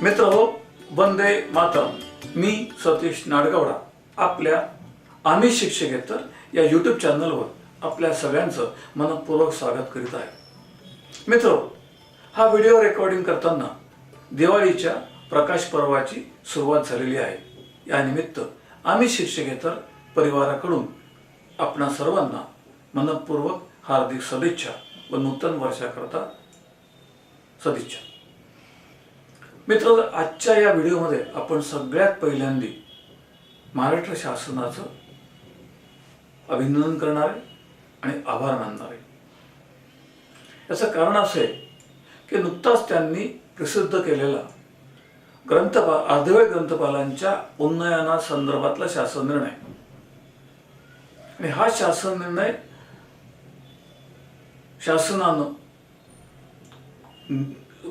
मित्रहो, वंदे मातरम। मी सतीश नाडगवडा आपल्या आम्ही शिक्षकेतर या यूट्यूब चॅनलवर आपल्या सगळ्यांचं मनपूर्वक स्वागत करीत आहे। मित्रो, हा व्हिडिओ रेकॉर्डिंग करताना दिवाळीच्या प्रकाश पर्वाची सुरुवात झालेली आहे। या निमित्त आम्ही शिक्षकेतर परिवाराकडून आपणा सर्वांना मनपूर्वक हार्दिक सदिच्छा व नूतन वर्षाकरता सदिच्छा। मित्र, आजच्या या व्हिडिओमध्ये आपण सगळ्यात पहिल्यांदा महाराष्ट्र शासनाचं अभिनंदन करणार आहे आणि आभार मानणार आहे। याचं कारण असे की नुकताच त्यांनी प्रसिद्ध केलेला अर्धवेळ ग्रंथपालांच्या उन्नयनासंदर्भातला शासन निर्णय आणि हा शासन निर्णय शासनानं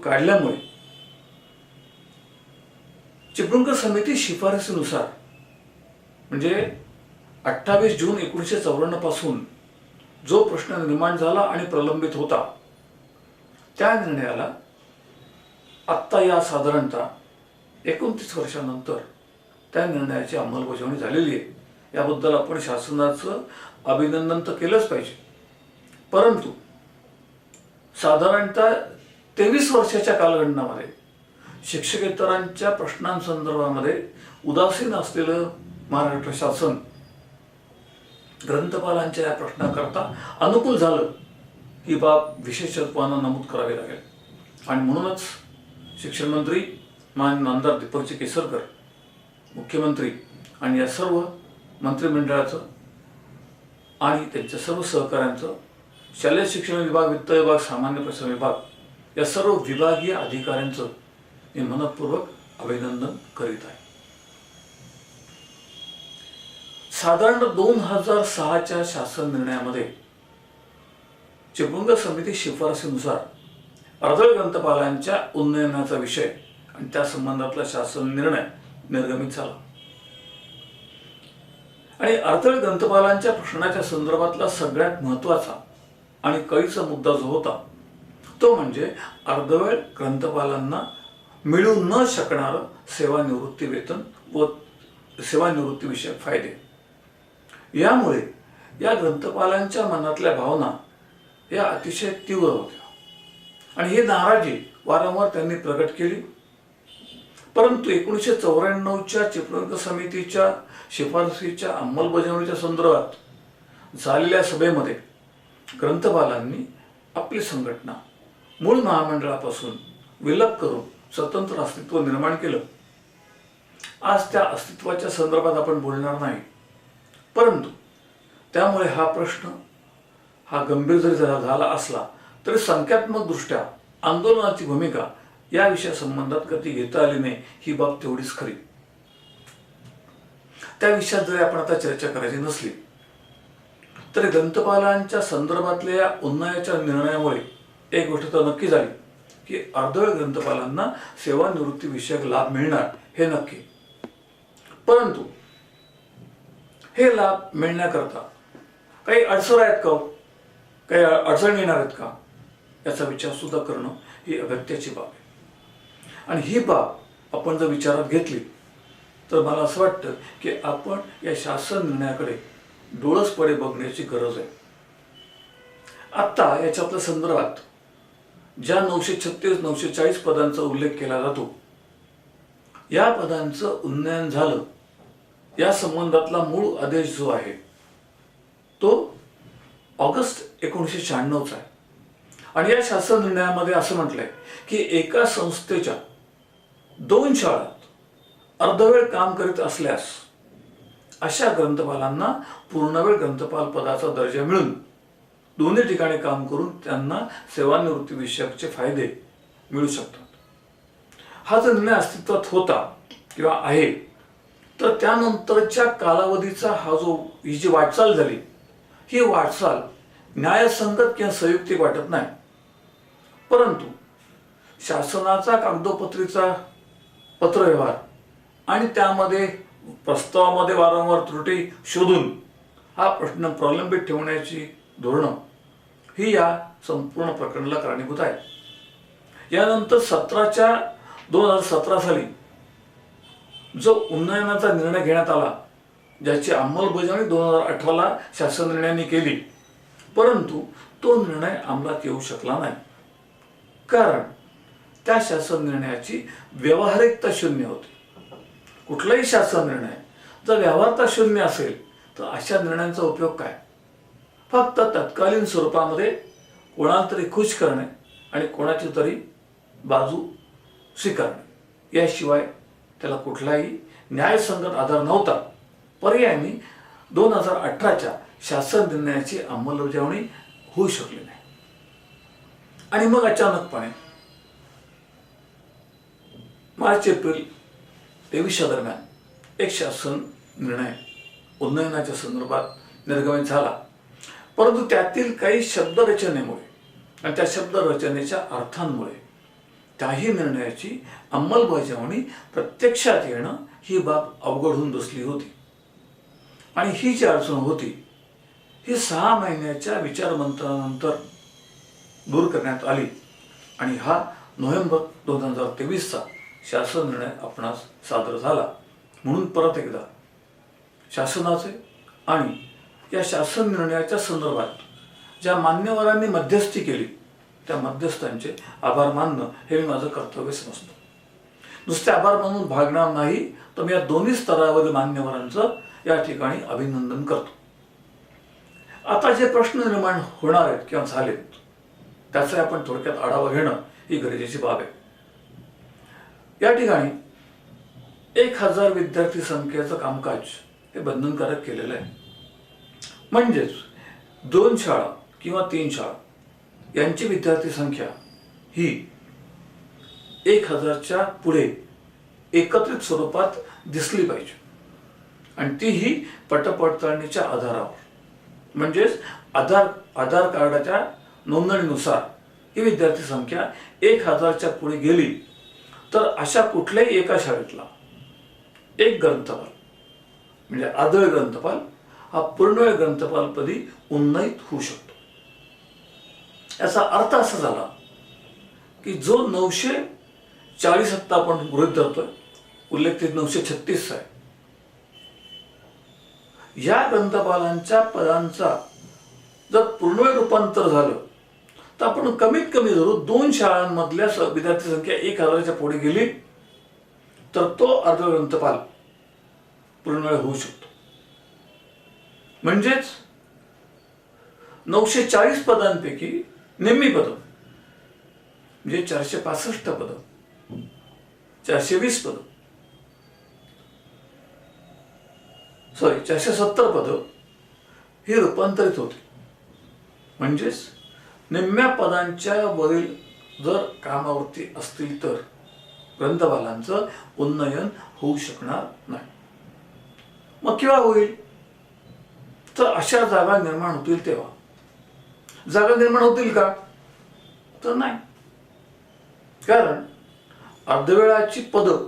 काढल्यामुळे चिपळूणकर समिती शिफारसीनुसार म्हणजे 28 जून 1954 पासून जो प्रश्न निर्माण झाला आणि प्रलंबित होता त्या निर्णयाला आत्ता या साधारणतः 29 वर्षानंतर त्या निर्णयाची अंमलबजावणी झालेली आहे। याबद्दल आपण शासनाचं अभिनंदन तर केलंच पाहिजे, परंतु साधारणतः 23 वर्षाच्या कालखंडामध्ये शिक्षकेतरांच्या प्रश्नांसंदर्भामध्ये उदासीन असलेलं महाराष्ट्र शासन ग्रंथपालांच्या या प्रश्नाकरता अनुकूल झालं ही बाब विशेषत्वानं नमूद करावी लागेल। आणि म्हणूनच शिक्षण मंत्री माननीय आमदार दीपकजी केसरकर, मुख्यमंत्री आणि या सर्व मंत्रिमंडळाचं आणि त्यांच्या सर्व सहकाऱ्यांचं, शालेय शिक्षण विभाग, वित्त विभाग, सामान्य प्रशासन विभाग या सर्व विभागीय अधिकाऱ्यांचं मी मनपूर्वक अभिनंदन करीत आहे। साधारण 2006च्या शासन निर्णयामध्ये चिपळूणकर समिती शिफारसीनुसार अर्धवेळ ग्रंथपालांच्या उन्नयनाचा विषय आणि त्या संबंधातला शासन निर्णय निर्गमित झाला आणि अर्धवेळ ग्रंथपालांच्या प्रश्नाच्या संदर्भातला सगळ्यात महत्त्वाचा आणि कळीचा मुद्दा जो होता तो म्हणजे अर्धवेळ ग्रंथपालांना मिळू न शकणारं सेवानिवृत्ती वेतन व सेवानिवृत्ती विषयक फायदे। यामुळे या ग्रंथपालांच्या मनातल्या भावना या अतिशय तीव्र होत्या आणि ही नाराजी वारंवार त्यांनी प्रकट केली। परंतु 1994च्या चिपळूणकर समितीच्या शिफारसीच्या अंमलबजावणीच्या संदर्भात झालेल्या सभेमध्ये ग्रंथपालांनी आपली संघटना मूळ महामंडळापासून विलग करून स्वतंत्र अस्तित्व निर्माण केलं। आज त्या अस्तित्वाच्या संदर्भात आपण बोलणार नाही, परंतु त्यामुळे हा प्रश्न हा गंभीर जरी झाला असला तरी संख्यात्मक दृष्ट्या आंदोलनाची भूमिका या विषयासंबंधात कधी घेता आली नाही ही बाब तेवढीच खरी। त्या विषयात जरी आपण आता चर्चा करायची नसली तरी ग्रंथपालांच्या संदर्भातल्या उन्नयनाच्या निर्णयामुळे एक गोष्ट तर नक्की झाली की अर्धवेळ ग्रंथपालांना सेवानिवृत्ती विषयक लाभ मिळणार हे नक्की। परंतु हे लाभ मिळण्याकरता काही अडचणी आहेत का, काही अडचणी येणार आहेत का याचा विचार सुद्धा करणं ही अगत्याची बाब आहे। आणि ही बाब आपण जर विचारात घेतली तर मला असं वाटतं की आपण या शासन निर्णयाकडे डोळसपणे बघण्याची गरज आहे। आत्ता याच्यातल्या संदर्भात ज्या 936 940 पदांचा उल्लेख केला जातो या पदांचं उन्नयन झालं या संबंधातला मूळ आदेश जो आहे तो ऑगस्ट 1996चा आहे आणि या शासन निर्णयामध्ये असं म्हटलंय की एका संस्थेच्या 2 शाळात अर्धवेळ काम करीत असल्यास अशा ग्रंथपालांना पूर्णवेळ ग्रंथपाल पदाचा दर्जा मिळून दोन्ही ठिकाणी काम करून त्यांना सेवानिवृत्ती विषयकचे फायदे मिळू शकतात। हा जर निर्णय अस्तित्वात होता किंवा आहे तर त्यानंतरच्या कालावधीचा ही जी वाटचाल झाली ही वाटचाल न्यायसंगत किंवा संयुक्तिक वाटत नाही, परंतु शासनाचा कागदोपत्रीचा पत्रव्यवहार आणि त्यामध्ये प्रस्तावामध्ये वारंवार त्रुटी शोधून हा प्रश्न प्रलंबित ठेवण्याची धोरणं ही या संपूर्ण प्रकरणाला कारणीभूत आहे। यानंतर 17च्या 2017 साली जो उन्नयनाचा निर्णय घेण्यात आला, ज्याची अंमलबजावणी 2018ला शासन निर्णयाने केली, परंतु तो निर्णय अंमलात येऊ शकला नाही. कारण त्या शासन निर्णयाची व्यावहारिकता शून्य होती. कुठलाही शासन निर्णय जर व्यवहारता शून्य असेल तर अशा निर्णयांचा उपयोग काय? फक्त तत्कालीन स्वरूपामध्ये कोणाला तरी खुश करणे आणि कोणाची तरी बाजू स्वीकारणे, याशिवाय त्याला कुठलाही न्यायसंगत आधार नव्हता. पर्यायाने 2018च्या शासन निर्णयाची अंमलबजावणी होऊ शकली नाही. आणि मग अचानकपणे मार्च एप्रिल 23 दरम्यान एक शासन निर्णय उन्नयनाच्या संदर्भात निर्गमित झाला. परंतु त्यातील काही शब्दरचनेमुळे आणि त्या शब्दरचनेच्या अर्थांमुळे त्याही निर्णयाची अंमलबजावणी प्रत्यक्षात येणं ही बाब अवघड होऊन बसली होती. आणि ही जी अडचण होती ही 6 महिन्याच्या विचारमंथनानंतर दूर करण्यात आली आणि हा नोव्हेंबर 2023चा शासन निर्णय आपणास सादर झाला. म्हणून परत एकदा शासनाचे आणि या शासन निर्णयाच्या संदर्भात ज्या मान्यवरांनी मध्यस्थी केली त्या मध्यस्थांचे आभार मानणं हे मी माझं कर्तव्य समजतो. नुसते आभार मानून भागणार नाही, तर मी या दोन्ही स्तरावरील मान्यवरांचं या ठिकाणी अभिनंदन करतो. आता जे प्रश्न निर्माण होणार आहेत किंवा झालेत त्याचा आपण थोडक्यात आढावा घेणं ही गरजेची बाब आहे. या ठिकाणी 1000 विद्यार्थी संख्येचं कामकाज हे बंधनकारक केलेलं आहे. म्हणजेच 2 शाळा किंवा 3 शाळा यांची विद्यार्थी संख्या ही 1000च्या पुढे एकत्रित स्वरूपात दिसली पाहिजे आणि तीही पटपडताळणीच्या आधारावर. म्हणजेच आधार कार्डाच्या नोंदणीनुसार ही विद्यार्थी संख्या 1000च्या पुढे गेली तर अशा कुठल्याही एका शाळेतला एक ग्रंथपाल म्हणजे आदळ ग्रंथपाल हा पूर्णवेळ ग्रंथपालपदी उन्नत होऊ शकतो. याचा अर्थ असा झाला की जो 940 आत्ता आपण गृहीत धरतोय, उल्लेख 936 आहे, या ग्रंथपालांच्या पदांचा जर पूर्णवेळ रूपांतर झालं तर आपण कमीत कमी धरू 2 शाळांमधल्या विद्यार्थी संख्या 1000च्या पुढे गेली तर तो अर्ध ग्रंथपाल पूर्णवेळ होऊ शकतो. म्हणजेच 940 पदांपैकी निम्मी पदं म्हणजे 465 पदं, 420 पदं, 470 पदं ही रूपांतरित होती. म्हणजेच निम्म्या पदांच्या वरील जर कामावरती असतील तर ग्रंथपालांचं उन्नयन होऊ शकणार नाही. मग केव्हा होईल? तर अशा जागा निर्माण होतील तेव्हा. जागा निर्माण होतील का? तर नाही. कारण अर्धवेळाची पदं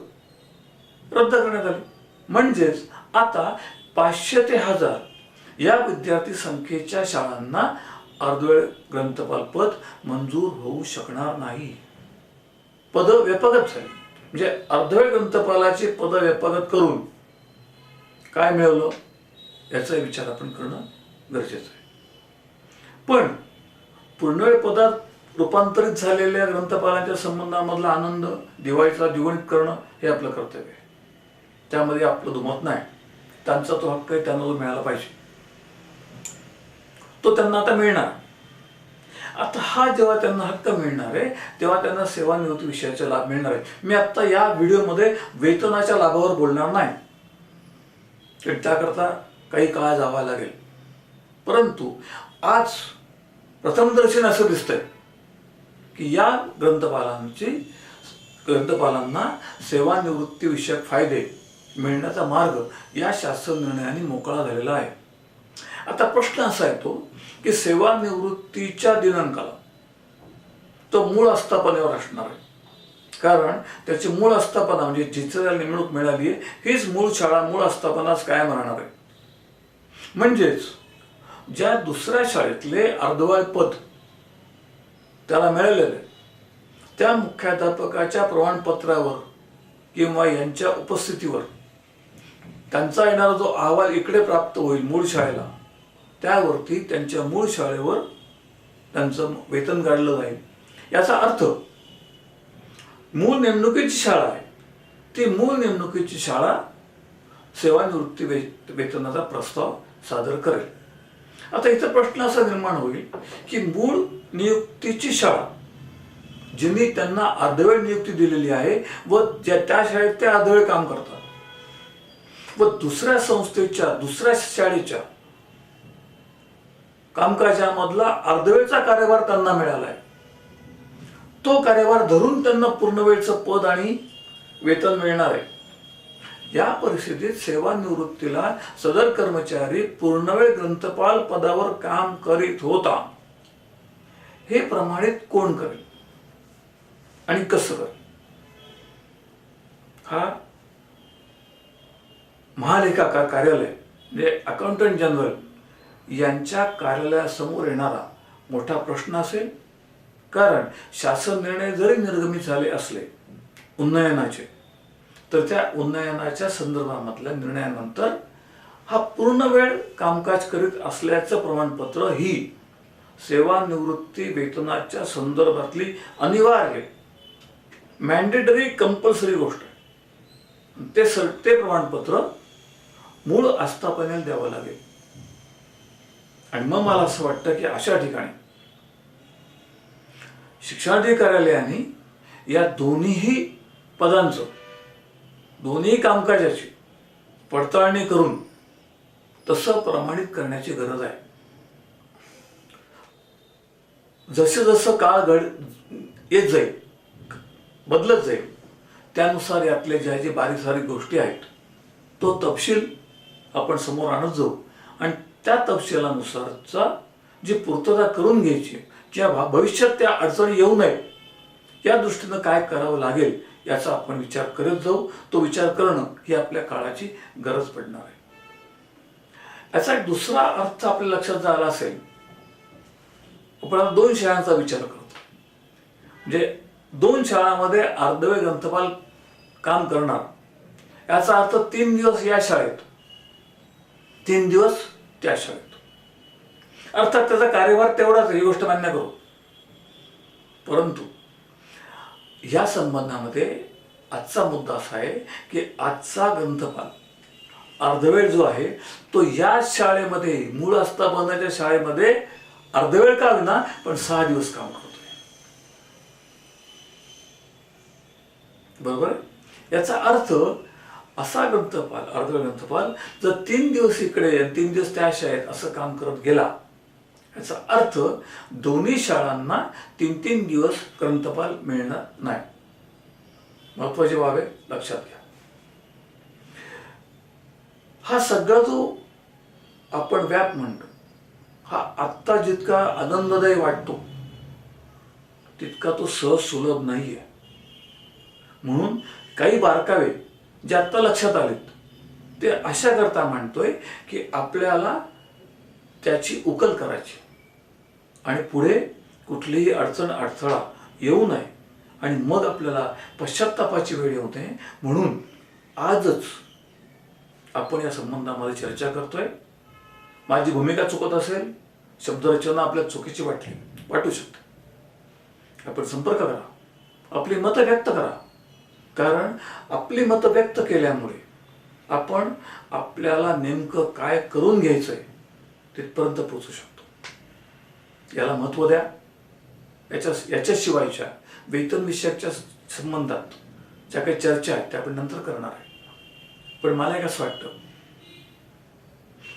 रद्द करण्यात आली. म्हणजेच आता 500 ते 1000 या विद्यार्थी संख्येच्या शाळांना अर्धवेळ ग्रंथपाल पद मंजूर होऊ शकणार नाही. पद व्यपगत झाली. म्हणजे अर्धवेळ ग्रंथपालाची पद व्यपगत करून काय मिळवलं याचा विचार आपण करणं गरजेचं आहे. पण पूर्णवेळ पदात रूपांतरित झालेल्या ग्रंथपालांच्या संबंधामधला आनंद दिवाळीचा द्विगुणित करणं हे आपलं कर्तव्य आहे. त्यामध्ये आपलं दुमत नाही. त्यांचा तो हक्क आहे, त्यांना तो मिळाला पाहिजे. तो त्यांना आता मिळणार. आता हा जेव्हा त्यांना हक्क मिळणार आहे तेव्हा त्यांना सेवानिवृत्ती विषयाचा लाभ मिळणार आहे. मी आता या व्हिडिओमध्ये वेतनाच्या लाभावर बोलणार नाही, त्याकरता काही काळ जावा लागेल. परंतु आज प्रथमदर्शनी असं दिसतंय की या ग्रंथपालांना सेवानिवृत्ती विषयक फायदे मिळण्याचा मार्ग या शासन निर्णयाने मोकळा झालेला आहे. आता प्रश्न असा येतो की सेवानिवृत्तीच्या दिनांकाला तो मूळ आस्थापनेवर असणार आहे. कारण त्याची मूळ आस्थापना म्हणजे जिथे त्याला नेमणूक मिळाली आहे हीच मूळ शाळा, मूळ आस्थापनाच कायम राहणार आहे. म्हणजेच ज्या दुसऱ्या शाळेतले अर्धवाळ पद त्याला मिळालेले त्या मुख्याध्यापकाच्या प्रमाणपत्रावर किंवा यांच्या उपस्थितीवर त्यांचा येणारा जो अहवाल इकडे प्राप्त होईल मूळ शाळेला, त्यावरती त्यांच्या मूळ शाळेवर त्यांचं वेतन काढलं जाईल. याचा अर्थ मूळ नेमणुकीची शाळा आहे, ती मूळ नेमणुकीची शाळा सेवानिवृत्ती वेतनाचा प्रस्ताव सादर करेल. आता इथं प्रश्न असा निर्माण होईल की मूळ नियुक्तीची शाळा ज्यांनी त्यांना अर्धवेळ नियुक्ती दिलेली आहे व त्या शाळेत ते अर्धवेळ काम करतात व दुसऱ्या संस्थेच्या दुसऱ्या शाळेच्या कामकाजामधला अर्धवेळचा कार्यभार त्यांना मिळालाय, तो कार्यभार धरून त्यांना पूर्णवेळचं पद आणि वेतन मिळणार आहे. या परिस्थितीत सेवानिवृत्तीला सदर कर्मचारी पूर्णवेळ ग्रंथपाल पदावर काम करीत होता, हे प्रमाणित कोण करेल आणि कसं करेल? हा महालेखाकार कार्यालय म्हणजे अकाउंटंट जनरल यांच्या कार्यालयासमोर येणारा मोठा प्रश्न असेल. कारण शासन निर्णय जरी निर्गमित झाले असले उन्नयनाचे, तर त्या उन्नयनाच्या संदर्भामधल्या निर्णयानंतर हा पूर्ण वेळ कामकाज करीत असल्याचं प्रमाणपत्र ही सेवानिवृत्ती वेतनाच्या संदर्भातली अनिवार्य मॅन्डेटरी कंपल्सरी गोष्ट आहे. ते प्रमाणपत्र मूळ आस्थापनेला द्यावं लागेल. आणि मग मला असं वाटतं की अशा ठिकाणी शिक्षणाधिकाऱ्यालयाने या दोन्ही पदांचं दोन्ही कामकाजाची पडताळणी करून तसं प्रमाणित करण्याची गरज आहे. जसं जसं काळ येत जाईल, बदलत जाईल, त्यानुसार यातले ज्या जे बारीक सारीक गोष्टी आहेत तो तपशील आपण समोर आणत जाऊ आणि त्या तपशिलानुसारचा जी पूर्तता करून घ्यायची, ज्या भविष्यात त्या अडचणी येऊ नये या दृष्टीनं काय करावं लागेल याचा आपण विचार करत जाऊ. तो विचार करणं ही आपल्या काळाची गरज पडणार आहे. याचा एक दुसरा अर्थ आपल्या लक्षात आला असेल. आपण आता 2 शाळांचा विचार करतो, म्हणजे 2 शाळांमध्ये अर्धवेळ ग्रंथपाल काम करणार. याचा अर्थ 3 दिवस या शाळेत, 3 दिवस त्या शाळेत. अर्थात त्याचा कार्यभार तेवढाच, ही गोष्ट मान्य करू. परंतु या संबंधामध्ये आजचा मुद्दा असा आहे की आजचा ग्रंथपाल अर्धवेळ जो आहे तो या शाळेमध्ये मूळ आस्थापनाच्या शाळेमध्ये अर्धवेळ का होईना पण 6 दिवस काम करतोय. बरोबर. याचा अर्थ असा ग्रंथपाल अर्धवेळ ग्रंथपाल जर 3 दिवस इकडे 3 दिवस त्या शाळेत असं काम करत गेला, याचा अर्थ दोन्ही शाळांना 3-3 दिवस ग्रंथपाल मिळणार नाही. महत्वाची बाब आहे, लक्षात घ्या. हा सगळा जो आपण व्याप म्हणतो हा आत्ता जितका आनंददायी वाटतो तितका तो सहज सुलभ नाहीये. म्हणून काही बारकावे जे आत्ता लक्षात आलेत ते अशा करता म्हणतोय की आपल्याला त्याची उकल करायची आणि पुढे कुठलीही अडचण अडथळा येऊ नये आणि मग आपल्याला पश्चात्तापाची वेळ येऊ नये म्हणून आजच आपण या संबंधामध्ये चर्चा करतोय. माझी भूमिका चुकत असेल, शब्दरचना आपल्या चुकीची वाटू शकते, आपण संपर्क करा, आपली मतं व्यक्त करा. कारण आपली मतं व्यक्त केल्यामुळे आपण आपल्याला नेमकं काय करून घ्यायचंय तिथपर्यंत पोहोचू शकतो. याला महत्त्व द्या. याच्याशिवायच्या वेतन विषयाच्या संबंधात ज्या काही चर्चा आहेत त्या आपण नंतर करणार आहे. पण मला एक असं वाटतं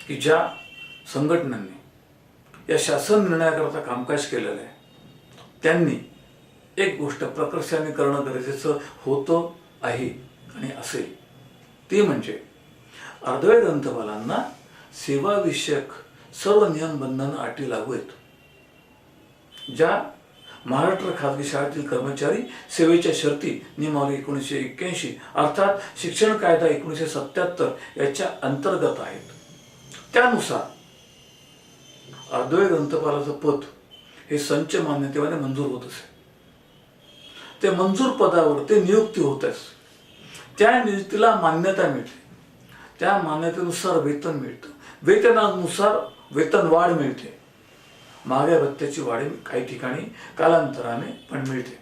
की ज्या संघटनांनी या शासन निर्णयाकरता कामकाज केलेलं आहे त्यांनी एक गोष्ट प्रकर्षाने करणं गरजेचं होतं आहे आणि असेल. ती म्हणजे अर्धवेळ ग्रंथपालांना सेवाविषयक सर्व नियम बंधनं अटी लागू आहेत. ज्या महाराष्ट्र खाजगी शाळेतील कर्मचारी सेवेच्या शर्ती नियमावली 1981 अर्थात शिक्षण कायदा 1977 याच्या अंतर्गत आहेत. त्यानुसार अर्धवेळ ग्रंथपालाचं पद हे संच मान्यतेने मंजूर होत असे. ते मंजूर पदावर ते नियुक्ती होतेच, त्या नियुक्तीला मान्यता मिळते, त्या मान्यतेनुसार वेतन मिळतं, वेतनानुसार वेतन वाढ मिळते, महागाई भत्त्याची वाढ काही ठिकाणी कालांतराने पण मिळते.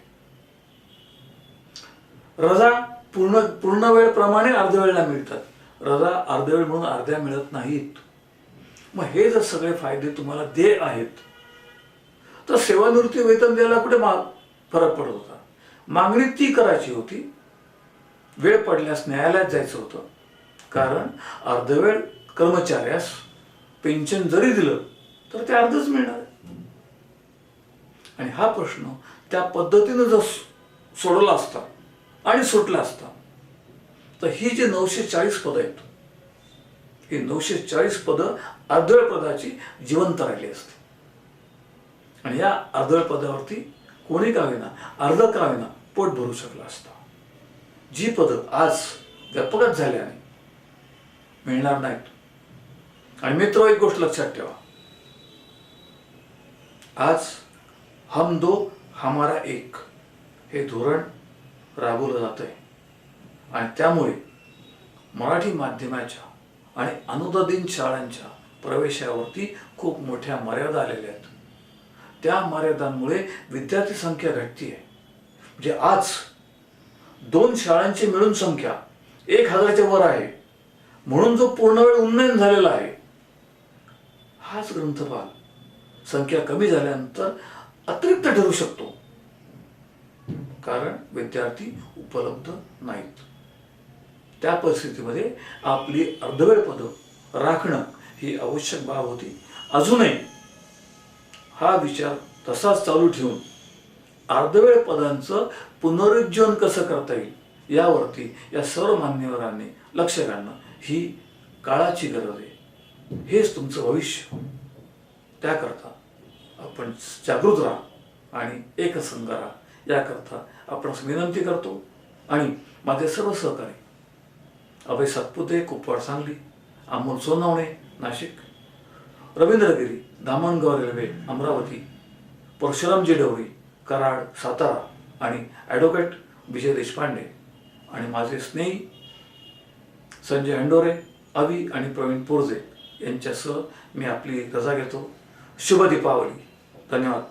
रजा पूर्ण वेळ प्रमाणे अर्धवेळला मिळतात, रजा अर्धवेळ म्हणून अर्ध्या मिळत नाहीत. मग हे जर सगळे फायदे तुम्हाला देय आहेत, तर सेवानिवृत्ती वेतन द्यायला कुठे फरक पडत होता? मागणी ती करायची होती, वेळ पडल्यास न्यायालयात जायचं होतं, कारण अर्धवेळ कर्मचाऱ्यास पेन्शन जरी दिलं तर ते अर्धच मिळणार आहे. आणि हा प्रश्न त्या पद्धतीनं जर सोडवला असता आणि सुटला असता, तर ही जी 940 पदं आहेत, ही 940 पदं अर्धवेळ पदाची जिवंत राहिली असते. आणि या अर्धवेळ पदावरती कोणी का होईना, अर्ध का होईना पोट भरू शकला असता. जी पदं आज व्यापकच झाल्याने मिळणार नाहीत. आणि मित्र, एक गोष्ट लक्षात ठेवा, आज हम दो हमारा एक हे धोरण राबवलं जात आहे. आणि त्यामुळे मराठी माध्यमाच्या आणि अनुदानित शाळांच्या प्रवेशावरती खूप मोठ्या मर्यादा आलेल्या आहेत. त्या मर्यादांमुळे विद्यार्थी संख्या घटती आहे. म्हणजे आज 2 शाळांची मिळून संख्या 1000च्या वर आहे, म्हणून जो पूर्णवेळ उन्नयन झालेला आहे, हाच ग्रंथपाल संख्या कमी झाल्यानंतर अतिरिक्त ठरू शकतो, कारण विद्यार्थी उपलब्ध नाहीत. त्या परिस्थितीमध्ये आपली अर्धवेळ पदं राखणं ही आवश्यक बाब होती. अजूनही हा विचार तसाच चालू ठेवून अर्धवेळ पदांचं पुनरुज्जीवन कसं करता येईल यावरती या सर्व मान्यवरांनी लक्ष घालणं ही काळाची गरज आहे. हेच तुमचं भविष्य. त्याकरता आपण जागृत राहा आणि एकसंघ राहा, याकरता आपण विनंती करतो. आणि माझे सर्व सहकारी अभय सातपुते, कुपवाड सांगली, अमोल सोनावणे नाशिक, रवींद्र गिरी धामणगाव रेल्वे अमरावती, परशुरामजी डवरी कराड सातारा आणि ॲडव्होकेट विजय देशपांडे आणि माझे स्नेही संजय हंडोरे, अवी आणि प्रवीण पोरजे यांच्यासह मी आपली रजा घेतो. शुभ दीपावली. धन्यवाद.